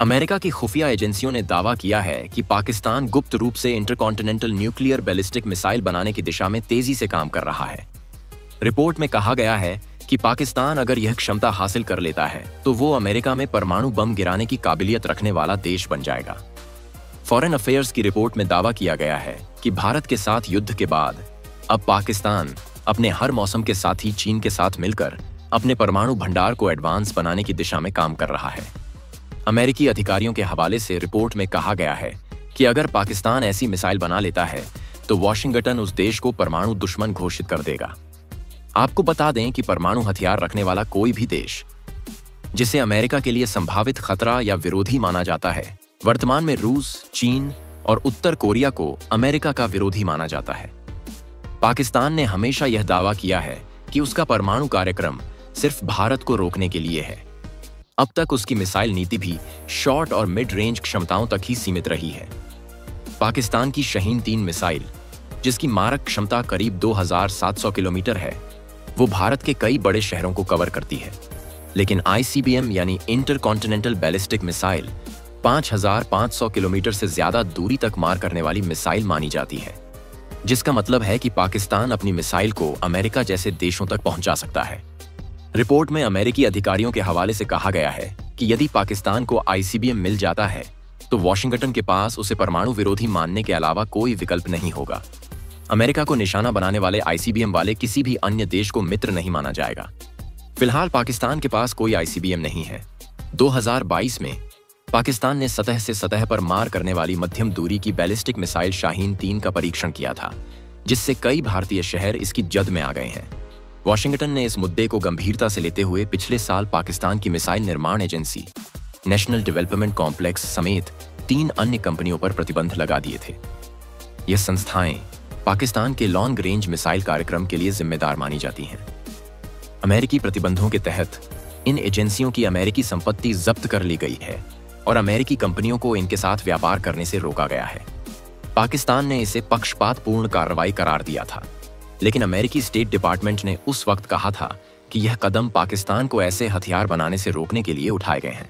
America की खुफिया एजेंसियों ने दावा किया है कि पाकिस्तान गुप्त रूप से इंटरकॉन्टिनेंटल न्यूक्लियर बैलिस्टिक मिसाइल बनाने की दिशा में तेजी से काम कर रहा है। रिपोर्ट में कहा गया है कि पाकिस्तान अगर यह क्षमता हासिल कर लेता है तो वो अमेरिका में परमाणु बम गिराने की काबिलियत रखने वाला देश बन जाएगा। फॉरेन अफेयर्स की रिपोर्ट में दावा किया गया है कि भारत के साथ युद्ध के बाद अब पाकिस्तान अपने हर मौसम के साथी चीन के साथ मिलकर अपने परमाणु भंडार को एडवांस बनाने की दिशा में काम कर रहा है। अमेरिकी अधिकारियों के हवाले से रिपोर्ट में कहा गया है कि अगर पाकिस्तान ऐसी मिसाइल बना लेता है तो वॉशिंगटन उस देश को परमाणु दुश्मन घोषित कर देगा। आपको बता दें कि परमाणु हथियार रखने वाला कोई भी देश जिसे अमेरिका के लिए संभावित खतरा या विरोधी माना जाता है, वर्तमान में रूस, चीन और उत्तर कोरिया को अमेरिका का विरोधी माना जाता है। पाकिस्तान ने हमेशा यह दावा किया है कि उसका परमाणु कार्यक्रम सिर्फ भारत को रोकने के लिए है। अब तक उसकी मिसाइल नीति भी शॉर्ट और मिड रेंज क्षमताओं तक ही सीमित रही है। पाकिस्तान की शाहीन-3 मिसाइल, जिसकी मारक क्षमता करीब 2700 किलोमीटर है, वो भारत के कई बड़े शहरों को कवर करती है। लेकिन ICBM यानी इंटरकॉन्टिनेंटल बैलिस्टिक मिसाइल 5500 किलोमीटर से ज्यादा दूरी तक मार करने वाली मिसाइल मानी जाती है, जिसका मतलब है कि पाकिस्तान अपनी मिसाइल को अमेरिका जैसे देशों तक पहुंचा सकता है। रिपोर्ट में अमेरिकी अधिकारियों के हवाले से कहा गया है कि यदि पाकिस्तान को ICBM मिल जाता है तो वॉशिंगटन के पास उसे परमाणु विरोधी मानने के अलावा कोई विकल्प नहीं होगा। अमेरिका को निशाना बनाने वाले ICBM वाले किसी भी अन्य देश को मित्र नहीं माना जाएगा। फिलहाल पाकिस्तान के पास कोई ICBM नहीं है। 2022 में पाकिस्तान ने सतह से सतह पर मार करने वाली मध्यम दूरी की बैलिस्टिक मिसाइल शाहीन-3 का परीक्षण किया था, जिससे कई भारतीय शहर इसकी जद में आ गए हैं। वॉशिंगटन ने इस मुद्दे को गंभीरता से लेते हुए पिछले साल पाकिस्तान की मिसाइल निर्माण एजेंसी नेशनल डेवलपमेंट कॉम्प्लेक्स समेत 3 अन्य कंपनियों पर प्रतिबंध लगा दिए थे। ये संस्थाएं पाकिस्तान के लॉन्ग रेंज मिसाइल कार्यक्रम के लिए जिम्मेदार मानी जाती हैं। अमेरिकी प्रतिबंधों के तहत इन एजेंसियों की अमेरिकी संपत्ति जब्त कर ली गई है और अमेरिकी कंपनियों को इनके साथ व्यापार करने से रोका गया है। पाकिस्तान ने इसे पक्षपातपूर्ण कार्रवाई करार दिया था, लेकिन अमेरिकी स्टेट डिपार्टमेंट ने उस वक्त कहा था कि यह कदम पाकिस्तान को ऐसे हथियार बनाने से रोकने के लिए उठाए गए हैं।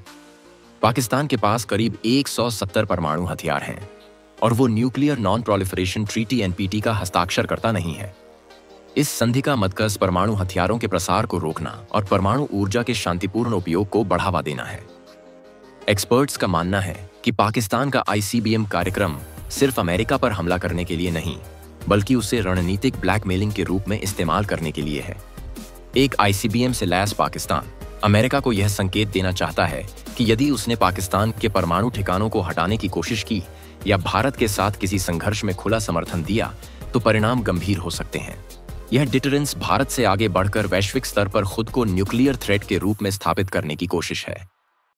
पाकिस्तान के पास करीब 170 परमाणु हथियार हैं और वो nuclear non proliferation treaty NPT का हस्ताक्षरकर्ता नहीं है। इस संधि का मकसद परमाणु हथियारों के प्रसार को रोकना और परमाणु ऊर्जा के शांतिपूर्ण उपयोग को बढ़ावा देना है। एक्सपर्ट्स का मानना है कि पाकिस्तान का ICBM कार्यक्रम सिर्फ अमेरिका पर हमला करने के लिए नहीं, बल्कि उसे रणनीतिक ब्लैकमेलिंग के रूप में इस्तेमाल करने के लिए है। एक ICBM से लैस पाकिस्तान अमेरिका को यह संकेत देना चाहता है कि यदि उसने पाकिस्तान के परमाणु ठिकानों को हटाने की कोशिश की या भारत के साथ किसी संघर्ष में खुला समर्थन दिया तो परिणाम गंभीर हो सकते हैं। यह डिटरेंस भारत से आगे बढ़कर वैश्विक स्तर पर खुद को न्यूक्लियर थ्रेट के रूप में स्थापित करने की कोशिश है।